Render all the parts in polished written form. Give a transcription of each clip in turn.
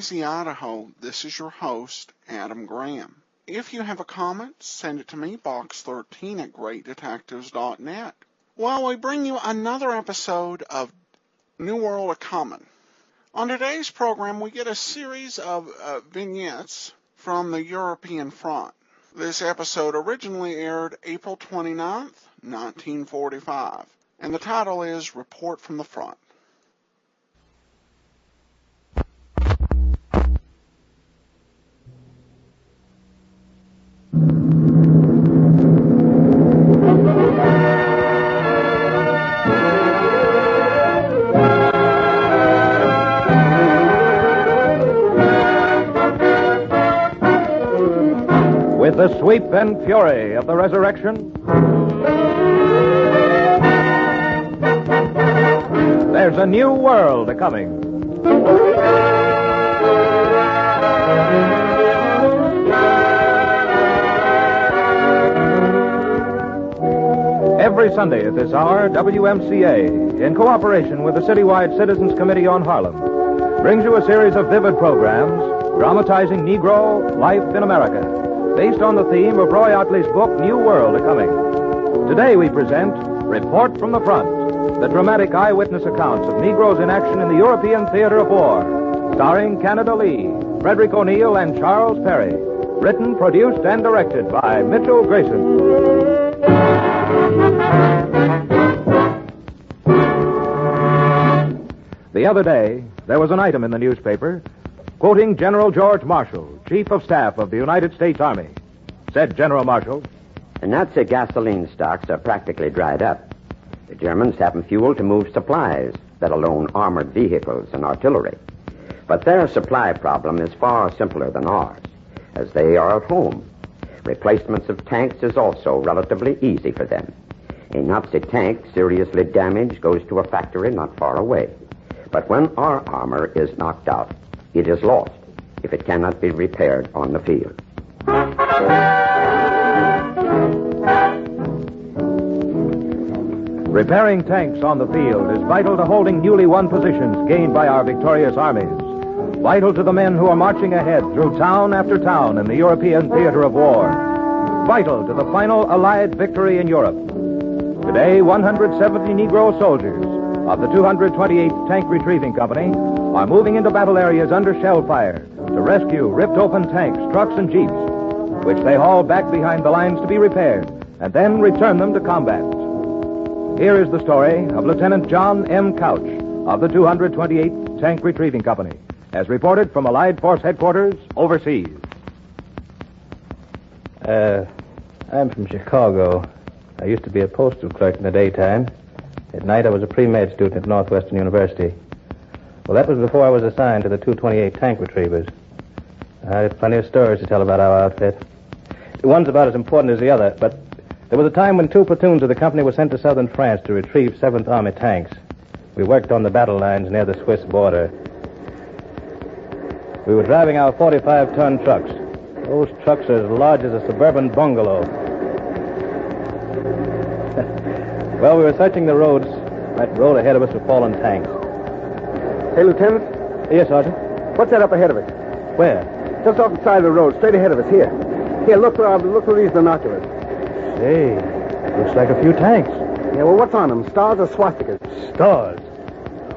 Boise, Idaho, this is your host, Adam Graham. If you have a comment, send it to me, box13 at greatdetectives.net. Well, we bring you another episode of New World of Common. On today's program, we get a series of vignettes from the European front. This episode originally aired April 29th, 1945, and the title is Report from the Front. With the sweep and fury of the resurrection, there's a new world a-coming. Every Sunday at this hour, WMCA, in cooperation with the Citywide Citizens Committee on Harlem, brings you a series of vivid programs dramatizing Negro life in America, based on the theme of Roy Ottley's book, New World A-Coming. Today we present Report from the Front, the dramatic eyewitness accounts of Negroes in action in the European theater of war, starring Canada Lee, Frederick O'Neill, and Charles Perry. Written, produced, and directed by Mitchell Grayson. The other day, there was an item in the newspaper quoting General George Marshall, Chief of Staff of the United States Army. Said General Marshall, "The Nazi gasoline stocks are practically dried up. The Germans haven't fuel to move supplies, let alone armored vehicles and artillery. But their supply problem is far simpler than ours, as they are at home. Replacements of tanks is also relatively easy for them. A Nazi tank seriously damaged goes to a factory not far away. But when our armor is knocked out, it is lost if it cannot be repaired on the field." Repairing tanks on the field is vital to holding newly won positions gained by our victorious armies. Vital to the men who are marching ahead through town after town in the European theater of war. Vital to the final Allied victory in Europe. Today, 170 Negro soldiers of the 228th Tank Retrieving Company are moving into battle areas under shell fire to rescue ripped open tanks, trucks, and jeeps, which they haul back behind the lines to be repaired and then return them to combat. Here is the story of Lieutenant John M. Couch of the 228th Tank Retrieving Company, as reported from Allied Force Headquarters overseas. I'm from Chicago. I used to be a postal clerk in the daytime. At night, I was a pre-med student at Northwestern University. Well, that was before I was assigned to the 228 Tank Retrievers. I had plenty of stories to tell about our outfit. One's about as important as the other, but there was a time when 2 platoons of the company were sent to southern France to retrieve 7th Army tanks. We worked on the battle lines near the Swiss border. We were driving our 45-ton trucks. Those trucks are as large as a suburban bungalow. Well, we were searching the roads. That road ahead of us were fallen tanks. Hey, Lieutenant. Yes, Sergeant? What's that up ahead of us? Where? Just off the side of the road, straight ahead of us. Here. Here, look through these binoculars. Say, looks like a few tanks. Yeah, well, what's on them? Stars or swastikas? Stars.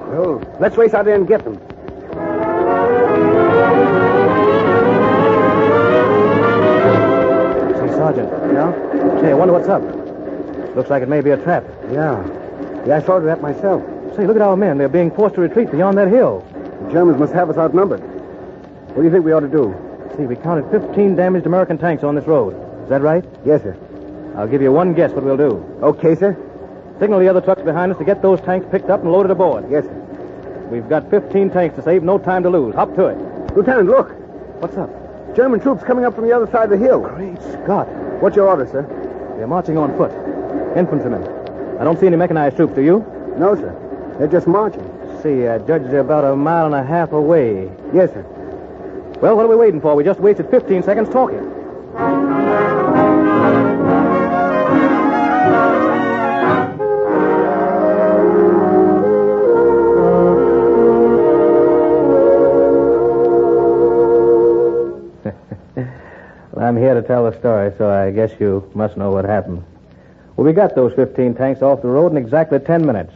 Well, let's race out there and get them. Say, Sergeant. Yeah? Say, I wonder what's up. Looks like it may be a trap. Yeah, I thought of that myself. Say, look at our men. They're being forced to retreat beyond that hill. The Germans must have us outnumbered. What do you think we ought to do? See, we counted 15 damaged American tanks on this road. Is that right? Yes, sir. I'll give you one guess what we'll do. Okay, sir. Signal the other trucks behind us to get those tanks picked up and loaded aboard. Yes, sir. We've got 15 tanks to save. No time to lose. Hop to it. Lieutenant, look. What's up? German troops coming up from the other side of the hill. Great Scott. What's your order, sir? They're marching on foot. Infantrymen. I don't see any mechanized troops, do you? No, sir. They're just marching. See, I judge they're about 1.5 miles away. Yes, sir. Well, what are we waiting for? We just wasted 15 seconds talking. here to tell the story, so I guess you must know what happened. Well, we got those 15 tanks off the road in exactly 10 minutes.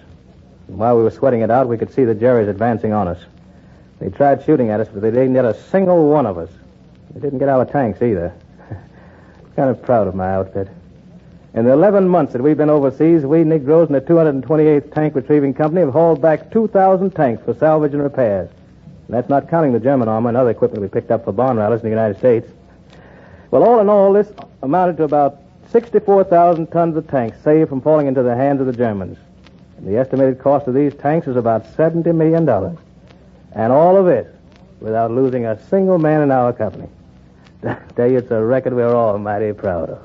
And while we were sweating it out, we could see the Jerry's advancing on us. They tried shooting at us, but they didn't get a single one of us. They didn't get our tanks either. Kind of proud of my outfit. In the 11 months that we've been overseas, we Negroes in the 228th Tank Retrieving Company have hauled back 2,000 tanks for salvage and repairs. And that's not counting the German armor and other equipment we picked up for bomb rallies in the United States. Well, all in all, this amounted to about 64,000 tons of tanks saved from falling into the hands of the Germans. And the estimated cost of these tanks is about $70 million. And all of it without losing a single man in our company. I tell you, it's a record we're all mighty proud of.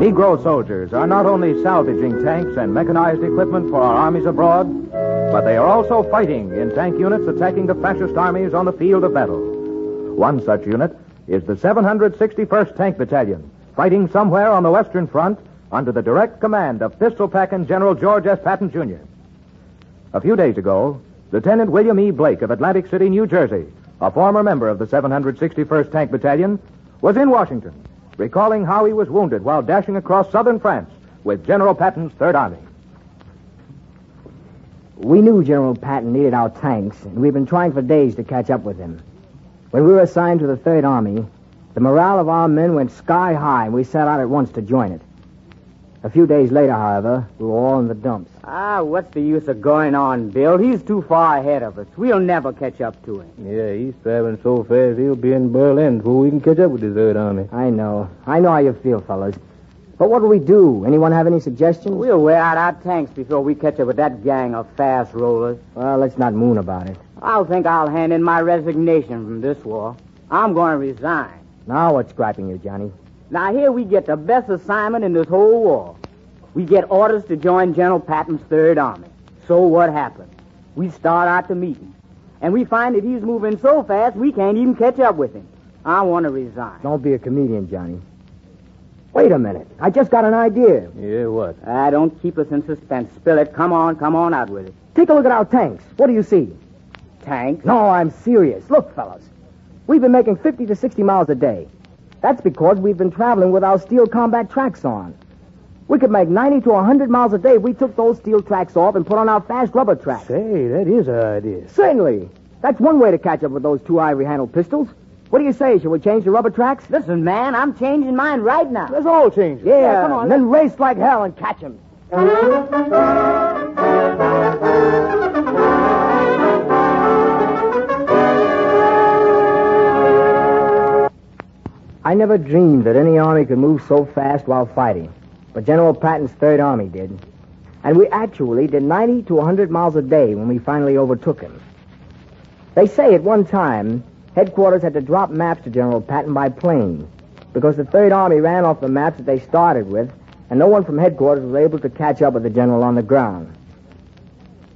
Negro soldiers are not only salvaging tanks and mechanized equipment for our armies abroad, but they are also fighting in tank units attacking the fascist armies on the field of battle. One such unit is the 761st Tank Battalion, fighting somewhere on the Western Front under the direct command of pistol-packing General George S. Patton, Jr. A few days ago, Lieutenant William E. Blake of Atlantic City, New Jersey, a former member of the 761st Tank Battalion, was in Washington, recalling how he was wounded while dashing across southern France with General Patton's Third Army. We knew General Patton needed our tanks, and we've been trying for days to catch up with him. When we were assigned to the Third Army, the morale of our men went sky high, and we set out at once to join it. A few days later, however, we were all in the dumps. What's the use of going on, Bill? He's too far ahead of us. We'll never catch up to him. Yeah, he's traveling so fast he'll be in Berlin before we can catch up with the Third Army. I know how you feel, fellas. But what do we do? Anyone have any suggestions? We'll wear out our tanks before we catch up with that gang of fast rollers. Well, let's not moon about it. I'll hand in my resignation from this war. I'm going to resign. Now what's griping you, Johnny? Now, here we get the best assignment in this whole war. We get orders to join General Patton's Third Army. So what happens? We start out the meeting, and we find that he's moving so fast we can't even catch up with him. I want to resign. Don't be a comedian, Johnny. Wait a minute. I just got an idea. Yeah, what? Don't keep us in suspense. Spill it. Come on out with it. Take a look at our tanks. What do you see? Tanks? No, I'm serious. Look, fellas. We've been making 50 to 60 miles a day. That's because we've been traveling with our steel combat tracks on. We could make 90 to 100 miles a day if we took those steel tracks off and put on our fast rubber tracks. Say, that is an idea. Certainly. That's one way to catch up with those two ivory-handled pistols. What do you say? Shall we change the rubber tracks? Listen, man, I'm changing mine right now. Let's all change it. Yeah, come on. And then race like hell and catch them. I never dreamed that any army could move so fast while fighting. But General Patton's Third Army did. And we actually did 90 to 100 miles a day when we finally overtook him. They say at one time, headquarters had to drop maps to General Patton by plane because the Third Army ran off the maps that they started with, and no one from headquarters was able to catch up with the general on the ground.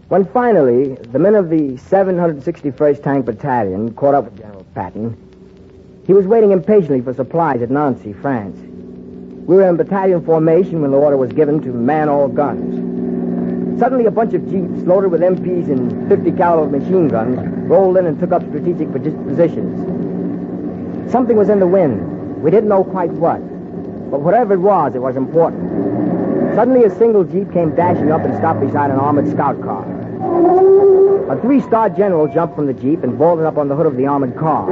When finally the men of the 761st Tank Battalion caught up with General Patton, he was waiting impatiently for supplies at Nancy, France. We were in battalion formation when the order was given to man all guns. Suddenly, a bunch of jeeps loaded with MPs and 50 caliber machine guns rolled in and took up strategic positions. Something was in the wind. We didn't know quite what. But whatever it was important. Suddenly, a single jeep came dashing up and stopped beside an armored scout car. A 3-star general jumped from the jeep and vaulted up on the hood of the armored car.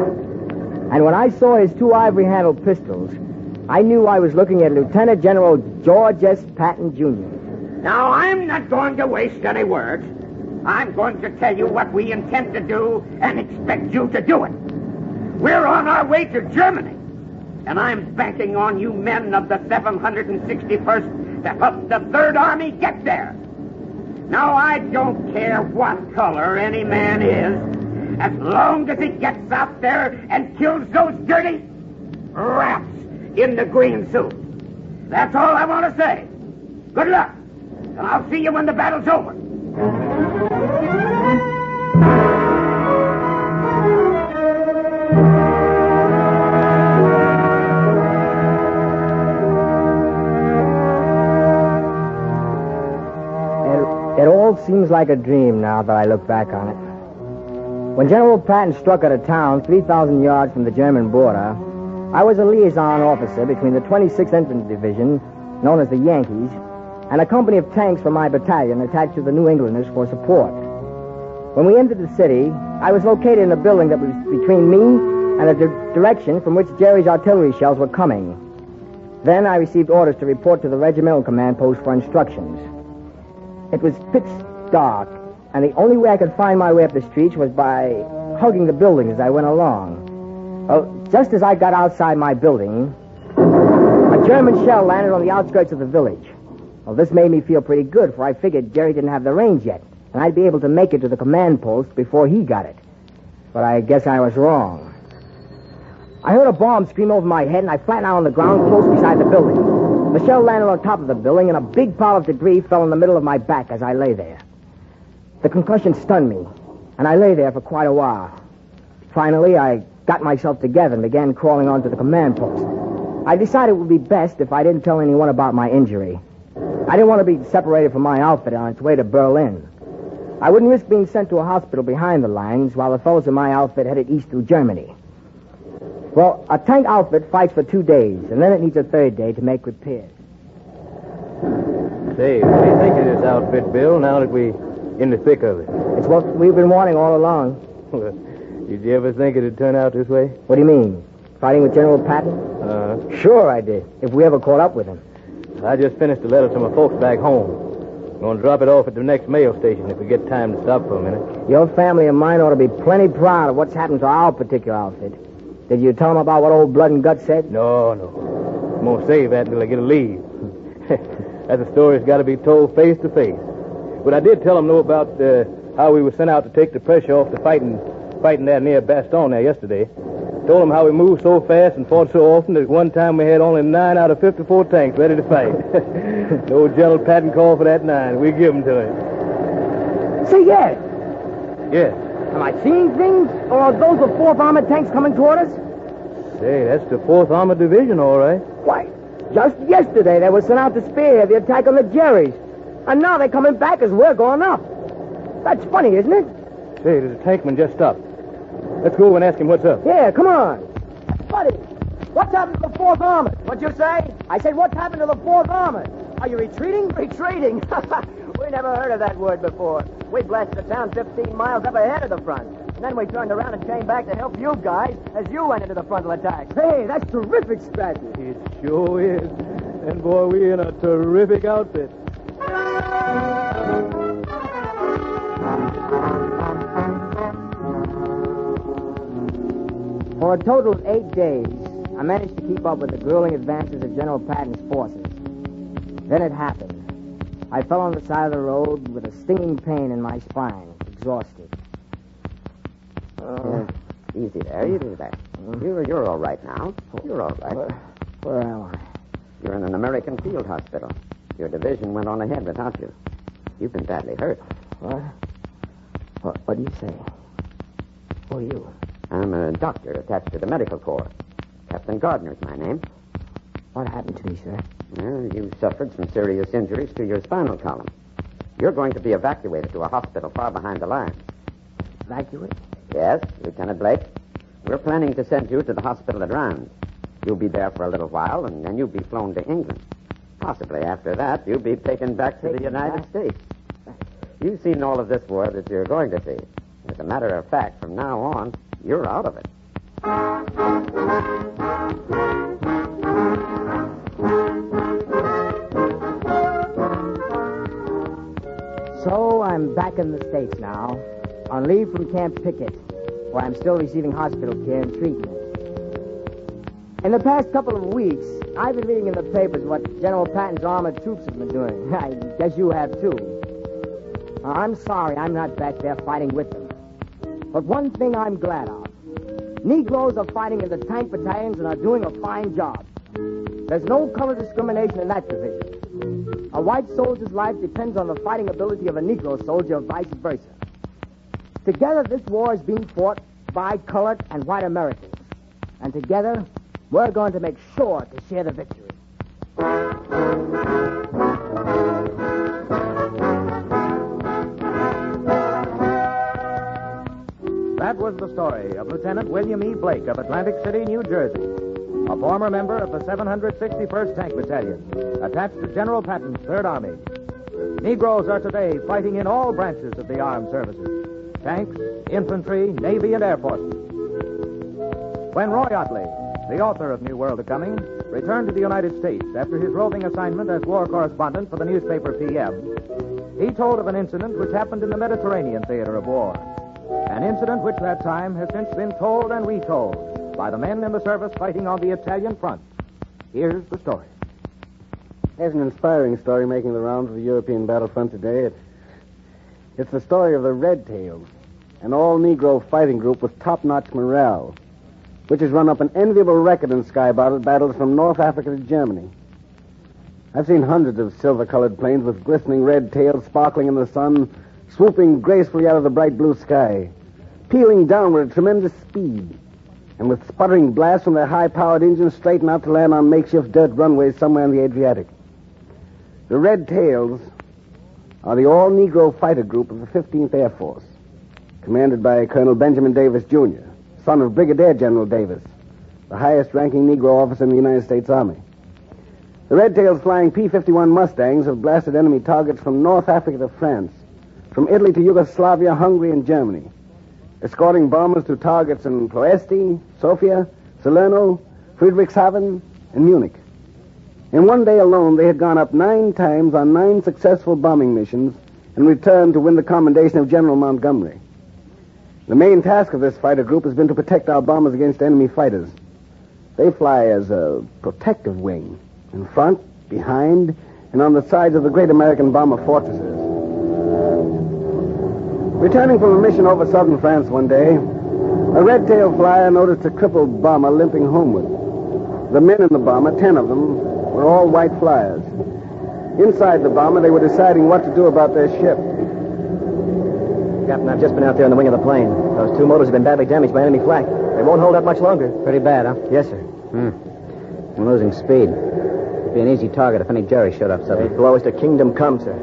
And when I saw his two ivory-handled pistols, I knew I was looking at Lieutenant General George S. Patton, Jr. Now, I'm not going to waste any words. I'm going to tell you what we intend to do and expect you to do it. We're on our way to Germany, and I'm banking on you men of the 761st to help the Third Army get there. Now, I don't care what color any man is, as long as he gets out there and kills those dirty rats in the green suit. That's all I want to say. Good luck, and I'll see you when the battle's over. It all seems seems like a dream now that I look back on it. When General Patton struck at a town 3,000 yards from the German border, I was a liaison officer between the 26th Infantry Division, known as the Yankees, and a company of tanks from my battalion attached to the New Englanders for support. When we entered the city, I was located in a building that was between me and the direction from which Jerry's artillery shells were coming. Then I received orders to report to the regimental command post for instructions. It was pitch dark, and the only way I could find my way up the streets was by hugging the buildings as I went along. Well, just as I got outside my building, a German shell landed on the outskirts of the village. Well, this made me feel pretty good, for I figured Jerry didn't have the range yet, and I'd be able to make it to the command post before he got it. But I guess I was wrong. I heard a bomb scream over my head, and I flattened out on the ground close beside the building. The shell landed on top of the building, and a big pile of debris fell in the middle of my back as I lay there. The concussion stunned me, and I lay there for quite a while. Finally, I got myself together and began crawling onto the command post. I decided it would be best if I didn't tell anyone about my injury. I didn't want to be separated from my outfit on its way to Berlin. I wouldn't risk being sent to a hospital behind the lines while the fellows in my outfit headed east through Germany. Well, a tank outfit fights for 2 days, and then it needs a third day to make repairs. Say, what do you think of this outfit, Bill, now that we're in the thick of it? It's what we've been wanting all along. Did you ever think it'd turn out this way? What do you mean? Fighting with General Patton? Sure I did, if we ever caught up with him. I just finished a letter to my folks back home. I'm going to drop it off at the next mail station if we get time to stop for a minute. Your family and mine ought to be plenty proud of what's happened to our particular outfit. Did you tell them about what old Blood and Guts said? No. I'm going to save that until I get a leave. That's a story that's got to be told face to face. But I did tell them, though, about how we were sent out to take the pressure off the fighting there near Bastogne there yesterday. Told them how we moved so fast and fought so often that at one time we had only 9 out of 54 tanks ready to fight. The old General Patton called for that 9. We give them to him. Say, yes. Yes. Am I seeing things? Or are those the 4th Armored tanks coming toward us? Say, that's the 4th Armored Division, all right. Why, just yesterday they were sent out to spearhead the attack on the Jerrys. And now they're coming back as we're going up. That's funny, isn't it? Say, there's a tankman just stopped. Let's go and ask him what's up. Yeah, come on. Buddy, what's happened to the 4th Armored? What'd you say? I said, what's happened to the 4th Armored? Are you retreating? Retreating? We never heard of that word before. We blasted the town 15 miles up ahead of the front. And then we turned around and came back to help you guys as you went into the frontal attack. Hey, that's terrific strategy. It sure is. And, boy, we're in a terrific outfit. For a total of 8 days, I managed to keep up with the grueling advances of General Patton's forces. Then it happened. I fell on the side of the road with a stinging pain in my spine, exhausted. Easy there. You're all right now. You're all right. Where am I? You're in an American field hospital. Your division went on ahead without you. You've been badly hurt. What do you say? Who are you? I'm a doctor attached to the medical corps. Captain Gardner's my name. What happened to me, sir? Well, you suffered some serious injuries to your spinal column. You're going to be evacuated to a hospital far behind the lines. Evacuate? Yes, Lieutenant Blake. We're planning to send you to the hospital at Round. You'll be there for a little while, and then you'll be flown to England. Possibly after that, you'll be taken back to the United States. You've seen all of this war that you're going to see. As a matter of fact, from now on, you're out of it. So I'm back in the States now, on leave from Camp Pickett, where I'm still receiving hospital care and treatment. In the past couple of weeks, I've been reading in the papers what General Patton's armored troops have been doing. I guess you have, too. I'm sorry I'm not back there fighting with them. But one thing I'm glad of. Negroes are fighting in the tank battalions and are doing a fine job. There's no color discrimination in that division. A white soldier's life depends on the fighting ability of a Negro soldier or vice versa. Together, this war is being fought by colored and white Americans. And together, we're going to make sure to share the victory. That was the story of Lieutenant William E. Blake of Atlantic City, New Jersey, a former member of the 761st Tank Battalion, attached to General Patton's Third Army. Negroes are today fighting in all branches of the armed services: tanks, infantry, Navy, and Air Forces. When Roy Otley, the author of New World A-Coming, returned to the United States after his roving assignment as war correspondent for the newspaper PM, he told of an incident which happened in the Mediterranean theater of war. An incident which that time has since been told and retold by the men in the service fighting on the Italian front. Here's the story. There's an inspiring story making the rounds of the European battlefront today. It's the story of the Red Tails, an all-Negro fighting group with top-notch morale, which has run up an enviable record in sky battles from North Africa to Germany. I've seen hundreds of silver-colored planes with glistening red tails sparkling in the sun, swooping gracefully out of the bright blue sky, peeling downward at tremendous speed, and with sputtering blasts from their high-powered engines straighten out to land on makeshift dirt runways somewhere in the Adriatic. The Red Tails are the all-Negro fighter group of the 15th Air Force, commanded by Colonel Benjamin Davis, Jr., son of Brigadier General Davis, the highest-ranking Negro officer in the United States Army. The Red Tails flying P-51 Mustangs have blasted enemy targets from North Africa to France, from Italy to Yugoslavia, Hungary, and Germany, escorting bombers to targets in Ploesti, Sofia, Salerno, Friedrichshafen, and Munich. In one day alone, they had gone up 9 times on 9 successful bombing missions and returned to win the commendation of General Montgomery. The main task of this fighter group has been to protect our bombers against enemy fighters. They fly as a protective wing, in front, behind, and on the sides of the great American bomber fortresses. Returning from a mission over southern France one day, a red-tailed flyer noticed a crippled bomber limping homeward. The men in the bomber, 10 of them, were all white flyers. Inside the bomber, they were deciding what to do about their ship. Captain, I've just been out there on the wing of the plane. Those 2 motors have been badly damaged by enemy flak. They won't hold up much longer. Pretty bad, huh? Yes, sir. We're losing speed. It'd be an easy target if any Jerry showed up suddenly. They blow us to kingdom come, sir.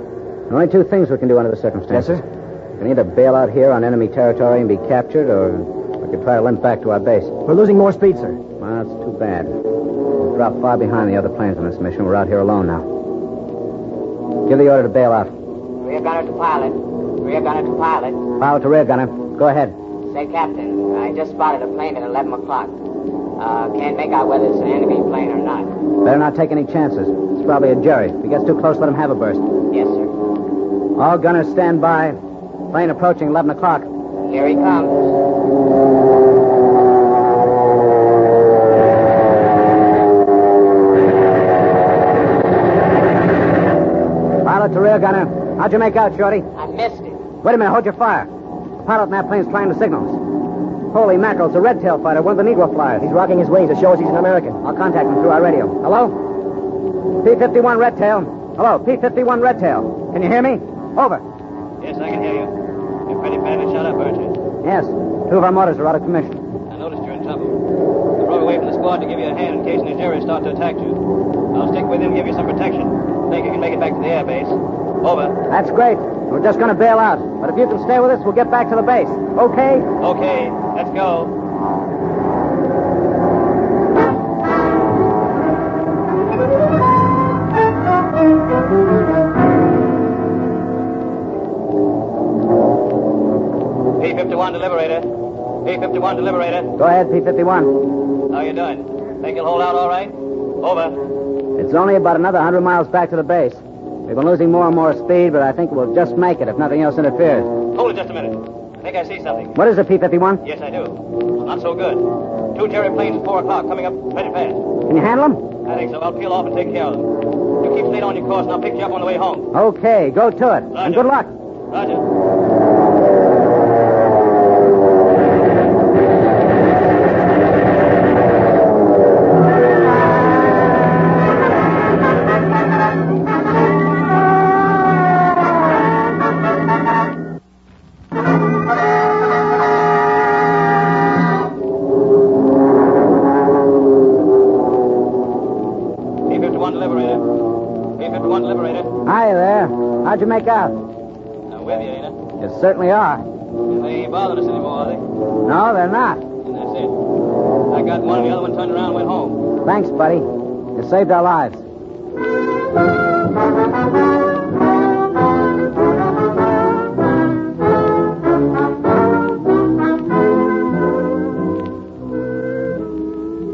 Only 2 things we can do under the circumstances. Yes, sir? We can either bail out here on enemy territory and be captured, or we could try to limp back to our base. We're losing more speed, sir. Well, that's too bad. We've dropped far behind the other planes on this mission. We're out here alone now. Give the order to bail out. Rear gunner to pilot. Rear gunner to pilot. Pilot to rear gunner. Go ahead. Say, Captain, I just spotted a plane at 11 o'clock. Can't make out whether it's an enemy plane or not. Better not take any chances. It's probably a Jerry. If he gets too close, let him have a burst. Yes, sir. All gunners stand by. Plane approaching 11 o'clock. Here he comes. Pilot to rear gunner. How'd you make out, Shorty? I missed it. Wait a minute. Hold your fire. The pilot in that plane's trying to signal us. Holy mackerel, it's a red-tail fighter, one of the Negro flyers. He's rocking his wings to show us he's an American. I'll contact him through our radio. Hello? P-51 Red Tail. Hello, P-51 Red Tail. Can you hear me? Over. Yes, I can hear you. You're pretty badly shot up, aren't you? Yes. 2 of our motors are out of commission. I noticed you're in trouble. I broke away from the squad to give you a hand in case any Jerry's start to attack you. I'll stick with you and give you some protection. Think you can make it back to the air base. Over. That's great. We're just going to bail out. But if you can stay with us, we'll get back to the base. Okay? Okay. Let's go. P-51 Deliberator. P-51 Deliberator. Go ahead, P-51. How you doing? Think you'll hold out all right? Over. It's only about another 100 miles back to the base. We've been losing more and more speed, but I think we'll just make it if nothing else interferes. Hold it just a minute. I think I see something. What is it, P-51? Yes, I do. Not so good. 2 Jerry planes at 4 o'clock coming up pretty fast. Can you handle them? I think so. I'll peel off and take care of them. You keep straight on your course, and I'll pick you up on the way home. Okay, go to it. Roger. And good luck. Roger. Hi there. How'd you make out? I'm with you, ain't I? You certainly are. You lay ain't bothering us anymore, are they? No, they're not. And that's it. I got one and the other one turned around and went home. Thanks, buddy. You saved our lives.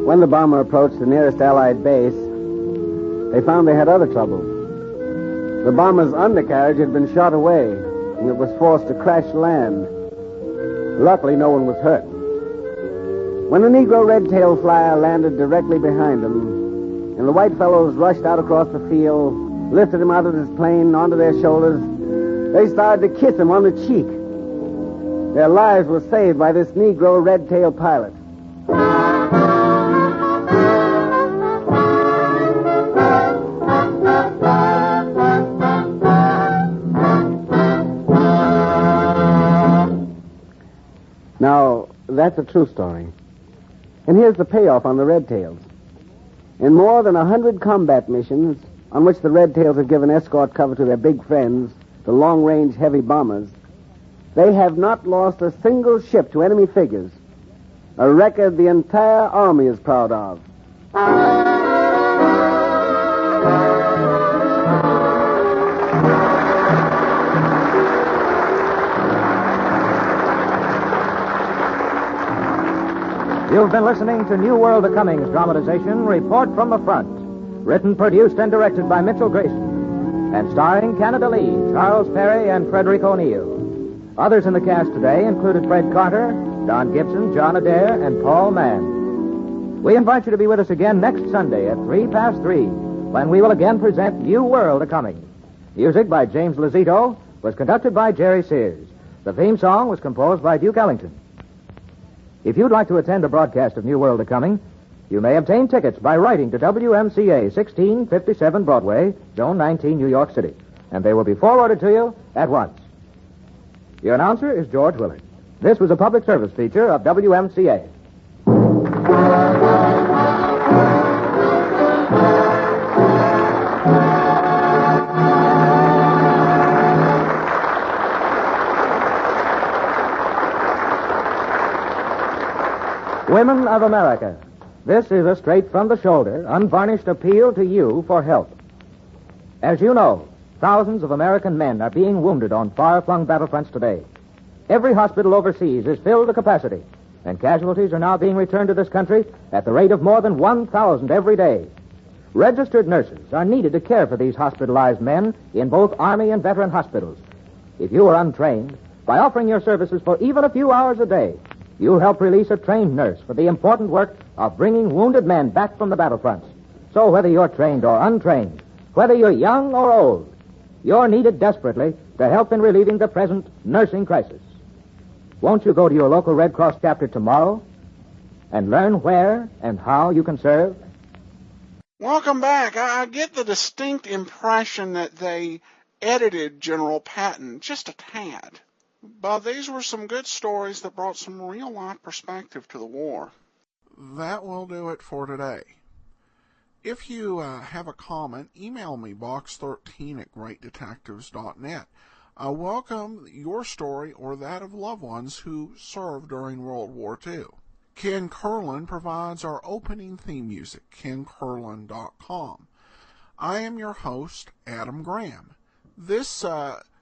When the bomber approached the nearest Allied base, they found they had other trouble. The bomber's undercarriage had been shot away, and it was forced to crash land. Luckily, no one was hurt. When the Negro red-tailed flyer landed directly behind them, and the white fellows rushed out across the field, lifted him out of his plane onto their shoulders, they started to kiss him on the cheek. Their lives were saved by this Negro red-tailed pilot. Now, that's a true story. And here's the payoff on the Red Tails. In more than 100 combat missions on which the Red Tails have given escort cover to their big friends, the long-range heavy bombers, they have not lost a single ship to enemy figures, a record the entire Army is proud of. You've been listening to New World of Cummings dramatization, Report from the Front, written, produced, and directed by Mitchell Grayson, and starring Canada Lee, Charles Perry, and Frederick O'Neill. Others in the cast today included Fred Carter, Don Gibson, John Adair, and Paul Mann. We invite you to be with us again next Sunday at 3:03, when we will again present New World of Cummings. Music by James Lazito was conducted by Jerry Sears. The theme song was composed by Duke Ellington. If you'd like to attend a broadcast of New World of Cumming, you may obtain tickets by writing to WMCA 1657 Broadway, Zone 19, New York City, and they will be forwarded to you at once. Your announcer is George Willard. This was a public service feature of WMCA. Women of America, this is a straight-from-the-shoulder, unvarnished appeal to you for help. As you know, thousands of American men are being wounded on far-flung battlefronts today. Every hospital overseas is filled to capacity, and casualties are now being returned to this country at the rate of more than 1,000 every day. Registered nurses are needed to care for these hospitalized men in both Army and veteran hospitals. If you are untrained, by offering your services for even a few hours a day, you'll help release a trained nurse for the important work of bringing wounded men back from the battlefronts. So whether you're trained or untrained, whether you're young or old, you're needed desperately to help in relieving the present nursing crisis. Won't you go to your local Red Cross chapter tomorrow and learn where and how you can serve? Welcome back. I get the distinct impression that they edited General Patton just a tad. But these were some good stories that brought some real-life perspective to the war. That will do it for today. If you have a comment, email me, box13@greatdetectives.net. I welcome your story or that of loved ones who served during World War II. Ken Curlin provides our opening theme music, KenCurlin.com. I am your host, Adam Graham. This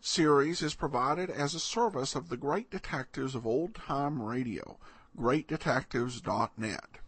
series is provided as a service of the Great Detectives of Old Time Radio, greatdetectives.net.